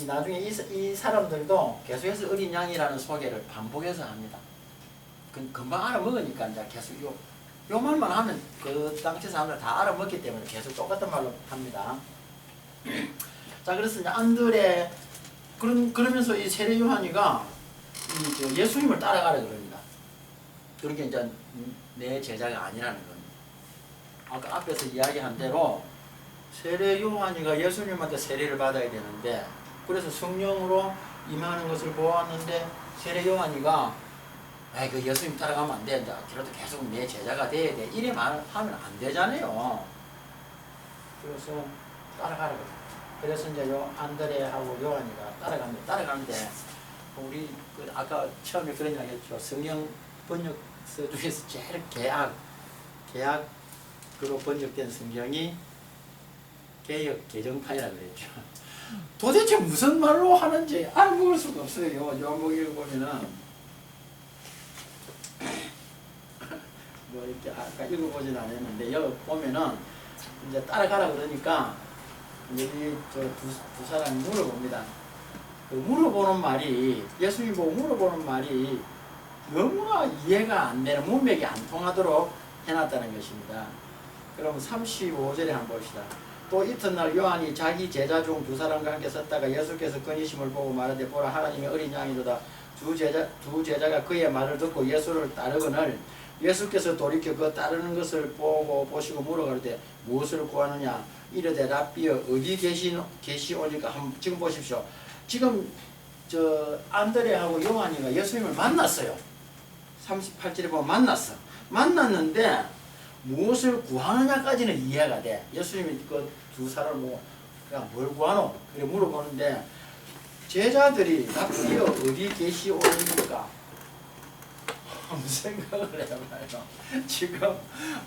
나중에 이 사람들도 계속해서 어린 양이라는 소개를 반복해서 합니다. 금방 알아먹으니까 이제 계속 요 말만 하면 그 당시 사람들 다 알아먹기 때문에 계속 똑같은 말로 합니다. 자 그래서 이제 안드레 그러면서 이 세례 요한이가 예수님을 따라가라 그럽니다. 그러니까 이제 내 제자가 아니라는 겁니다. 아까 앞에서 이야기한 대로 세례 요한이가 예수님한테 세례를 받아야 되는데 그래서 성령으로 임하는 것을 보았는데 세례 요한이가 그 예수님 따라가면 안 된다. 그래도 계속 내 제자가 돼야 돼. 이래 말하면 안 되잖아요. 그래서 따라가라. 그래서 이제 요 안드레하고 요한이가 따라가는데 우리 그 아까 처음에 그런 이야기 했죠. 성경 번역서 중에서 제일 개약으로 번역된 성경이 개역 개정판이라고 그랬죠. 도대체 무슨 말로 하는지 알아볼 수가 없어요. 요한복음을 보면은 뭐 이렇게 아까 읽어보진 않았는데 여기 보면은 이제 따라가라 그러니까 여기 저 두 사람이 물어봅니다. 그 물어보는 말이 예수님 보고 물어보는 말이 너무나 이해가 안 되는 문맥이 안 통하도록 해놨다는 것입니다. 그럼 35절에 한번 봅시다. 또 이튿날 요한이 자기 제자 중 두 사람과 함께 섰다가 예수께서 건의심을 보고 말하되 보라 하나님의 어린 양이로다. 두 제자가 그의 말을 듣고 예수를 따르거늘 예수께서 돌이켜 그 따르는 것을 보시고 물어가르되 무엇을 구하느냐 이르되 랍비여 어디 계시오니까 한번 지금 보십시오. 지금 저 안드레하고 요한이가 예수님을 만났어요. 38절에 보면 만났는데 무엇을 구하느냐까지는 이해가 돼. 예수님이 그 두 사람을 뭐 그냥 뭘 구하노? 그래 물어보는데 제자들이 랍비여 어디 계시오니까 한번 생각을 해봐요. 지금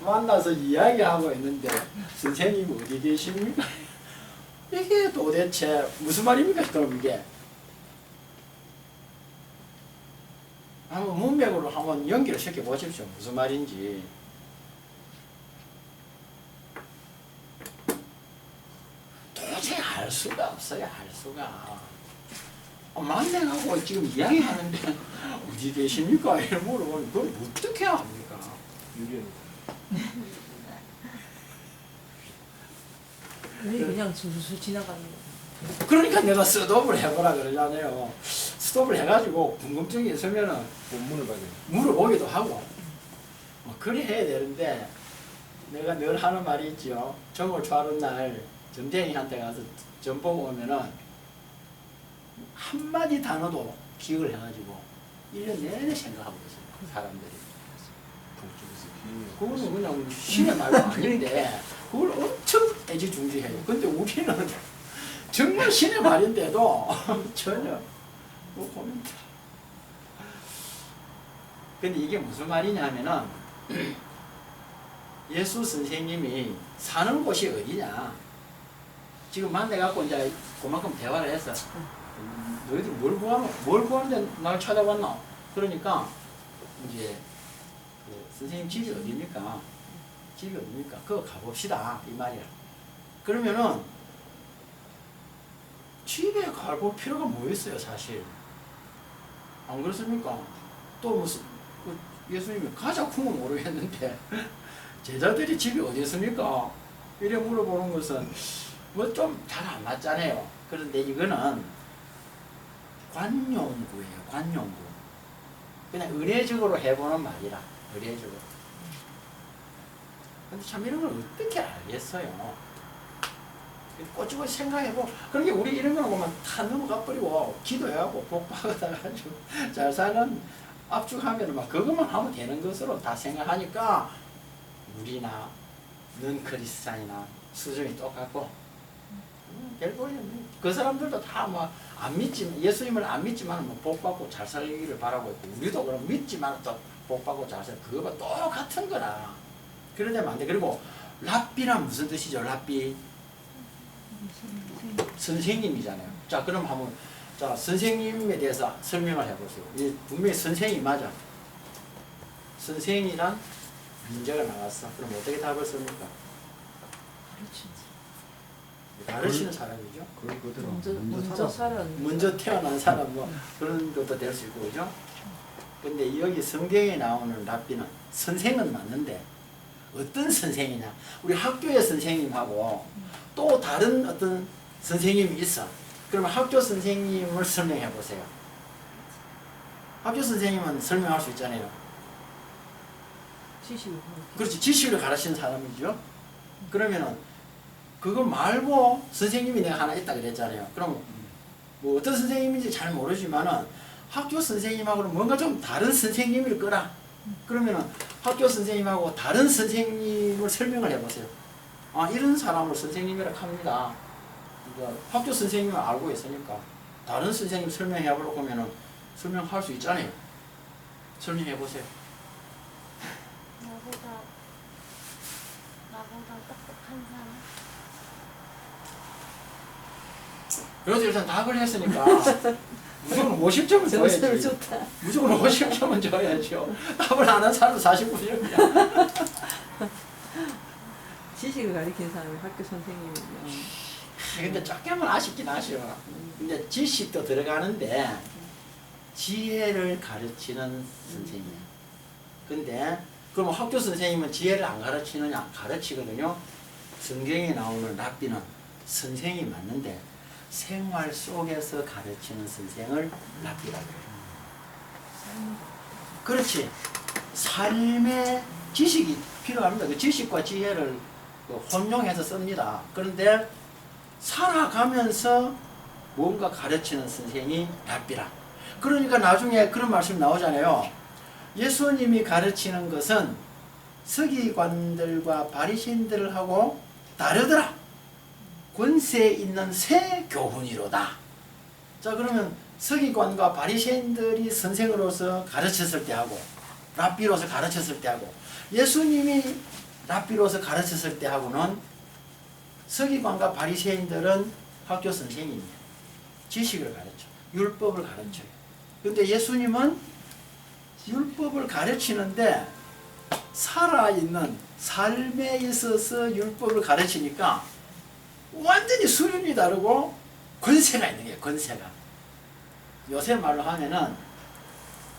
만나서 이야기하고 있는데 선생님 어디 계십니까? 이게 도대체 무슨 말입니까? 그럼 이게 한번 연기를 시켜 보십시오. 무슨 말인지. 도저히 알 수가 없어요. 알 수가. 만나하고 지금 이야기하는데 어디 계십니까? 이렇게 물어보면 그걸 어떻게 합니까? 유리는 왜 그냥 술술 지나가는 거? 그러니까 내가 스톱을 해보라 그러잖아요. 스톱을 해가지고 궁금증이 있으면은 본문을 봐야 돼요. 물어보기도 하고 그래 해야 되는데 내가 늘 하는 말이 있죠. 정월 초하는 날 점쟁이한테 가서 점 보고 오면은 한마디 단어도 기억을 해가지고 1년 내내 생각하고 있어요. 그 사람들이. 동쪽에서 비행이 그거는 그냥 신의 말도 아닌데 그걸 엄청 애지중지해요. 근데 우리는 정말 신의 말인데도 전혀 뭐 고민도. 근데 이게 무슨 말이냐면은 예수 선생님이 사는 곳이 어디냐. 지금 만나갖고 이제 그만큼 대화를 해서 너희들 뭘 구하는데 날 찾아왔나? 그러니까 이제 그 선생님 집이 어디입니까? 집이 어디입니까? 그거 가봅시다 이 말이야. 그러면은 집에 가볼 필요가 뭐 있어요 사실. 안 그렇습니까? 또 무슨 예수님이 가자 궁은 모르겠는데 제자들이 집이 어디 있습니까? 이래 물어보는 것은 뭐 좀 잘 안 맞잖아요. 그런데 이거는 관용구예요. 관용구. 그냥 의례적으로 해보는 말이라. 의례적으로. 근데 참 이런 걸 어떻게 알겠어요? 꼬집어 생각해보. 그러니까 우리 이런 거는 보면 다 넘어가 버리고 기도해갖고 복 받아가지고 잘 사는 압축하면 막 그것만 하면 되는 것으로 다 생각하니까 우리나 넌 크리스찬이나 수준이 똑같고 결국에는 그 사람들도 다 뭐 안 믿지만 예수님을 안 믿지만 뭐 복 받고 잘 살기를 바라고 있고 우리도 그럼 믿지만 또 복 받고 잘 살 그거가 똑같은 거라. 그러려면 안 돼. 그리고 랍비란 무슨 뜻이죠? 랍비 선생님이잖아요. 자 그럼 한번 자 선생님에 대해서 설명을 해보세요. 이 분명히 선생이 맞아. 선생이란 문제가 나왔어. 그럼 어떻게 답을 씁니까? 가르치는 사람이죠. 그걸 그대로 먼저 살은 먼저 태어난 사람 뭐 그런 것도 될 수 있고 그죠? 근데 여기 성경에 나오는 랍비는 선생은 맞는데 어떤 선생이냐? 우리 학교의 선생님하고 또 다른 어떤 선생님이 있어. 그러면 학교 선생님을 설명해 보세요. 학교 선생님은 설명할 수 있잖아요. 지식을 그렇지. 지식을 가르치는 사람이죠. 그러면은 그거 말고 선생님이 내가 하나 있다 그랬잖아요. 그럼 뭐 어떤 선생님인지 잘 모르지만은 학교 선생님하고는 뭔가 좀 다른 선생님을 끄라. 그러면은 학교 선생님하고 다른 선생님을 설명을 해보세요. 아 이런 사람을 선생님이라고 합니다. 그러니까 학교 선생님을 알고 있으니까 다른 선생님 설명해 보려고 하면은 설명할 수 있잖아요. 설명해 보세요. 나보다 똑똑한 사람? 그래도 일단 답을 했으니까 무조건 50점은 점수를 줘야지. 좋다. 무조건 50점은 줘야죠. 답을 안 한 사람은 49점이야. 지식을 가르치는 사람이 학교 선생님이면 근데 조금은 아쉽긴 하죠. 근데 지식도 들어가는데 지혜를 가르치는 선생님이야. 근데 그럼 학교 선생님은 지혜를 안 가르치느냐? 가르치거든요. 성경에 나오는 랍비는 선생이 맞는데 생활 속에서 가르치는 선생을 랍비라고 해요. 그렇지. 삶의 지식이 필요합니다. 그 지식과 지혜를 혼용해서 씁니다. 그런데 살아가면서 뭔가 가르치는 선생이 랍비라. 그러니까 나중에 그런 말씀 나오잖아요. 예수님이 가르치는 것은 서기관들과 바리새인들하고 다르더라. 권세 있는 새 교훈이로다. 자 그러면 서기관과 바리새인들이 선생으로서 가르쳤을 때하고 랍비로서 가르쳤을 때하고 예수님이 랍비로서 가르쳤을 때하고는 서기관과 바리새인들은 학교 선생님이에요. 지식을 가르쳐 율법을 가르쳐요. 근데 예수님은 율법을 가르치는데 살아있는 삶에 있어서 율법을 가르치니까 완전히 수준이 다르고 권세가 있는 거예요. 권세가. 요새 말로 하면은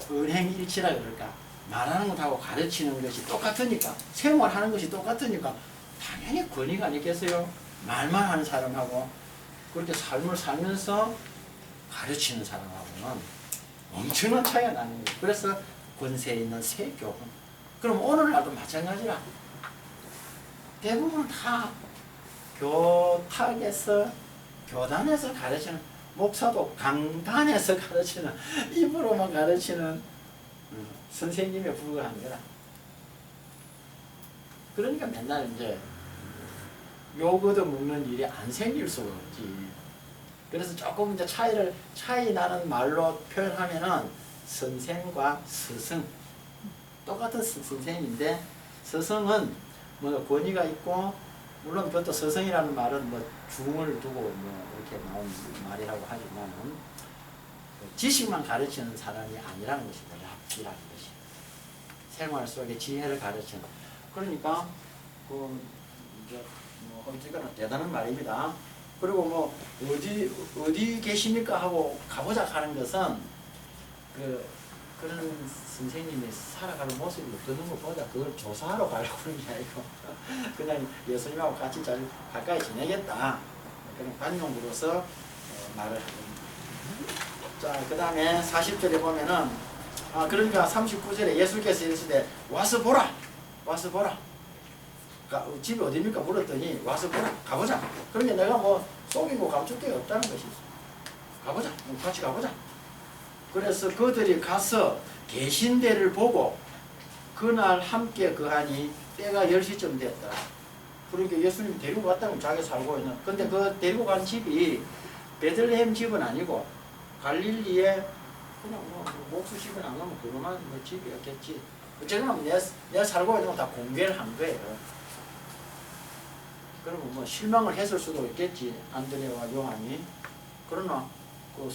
은행일치라 그럴까. 말하는 것하고 가르치는 것이 똑같으니까, 생활하는 것이 똑같으니까 당연히 권위가 아니겠어요. 말만 하는 사람하고 그렇게 삶을 살면서 가르치는 사람하고는 엄청난 차이가 나는 거예요. 그래서 권세 있는 새 교훈. 그럼 오늘날도 마찬가지라. 대부분 다 교탁에서, 교단에서 가르치는, 목사도 강단에서 가르치는, 입으로만 가르치는 선생님에 불과한 거라. 그러니까 맨날 이제 욕 얻어먹는 일이 안 생길 수가 없지. 그래서 조금 이제 차이 나는 말로 표현하면은 선생과 스승. 똑같은 선생인데 스승은 뭐 권위가 있고, 물론 그것도 스승이라는 말은 뭐 중을 두고 뭐 이렇게 나온 말이라고 하지만은 지식만 가르치는 사람이 아니라는 것이다. 랍이라는 것이. 생활 속의 지혜를 가르치는. 그러니까 그 이제 뭐 어쨌거나 대단한 말입니다. 그리고 뭐 어디 계십니까 하고 가보자 하는 것은 그런 선생님이 살아가는 모습이 어떤 것보다 그걸 조사하러 가려고 하는 게 아니고 그냥 예수님하고 같이 잘 가까이 지내겠다 그런 관용으로서 말을 하고. 자, 그 다음에 40절에 보면은 그러니까 39절에 예수께서 이르시되 와서 보라, 와서 보라. 집이 어디입니까 물었더니 와서 보라, 가보자. 그러니까 내가 뭐 속이고 감출 게 없다는 것이지. 가보자, 같이 가보자. 그래서 그들이 가서 계신 데를 보고 그날 함께 거하니 때가 10시쯤 됐다. 그러니까 예수님이 데리고 갔다면 자기 살고 있는. 근데 그 데리고 간 집이 베들레헴 집은 아니고 갈릴리에 그냥 뭐 목수 집은 안 가면 그것만 뭐 집이었겠지. 어쨌거나 내가 살고 있는 건 다 공개를 한 거예요. 그러면 뭐 실망을 했을 수도 있겠지, 안드레와 요한이. 그러나 그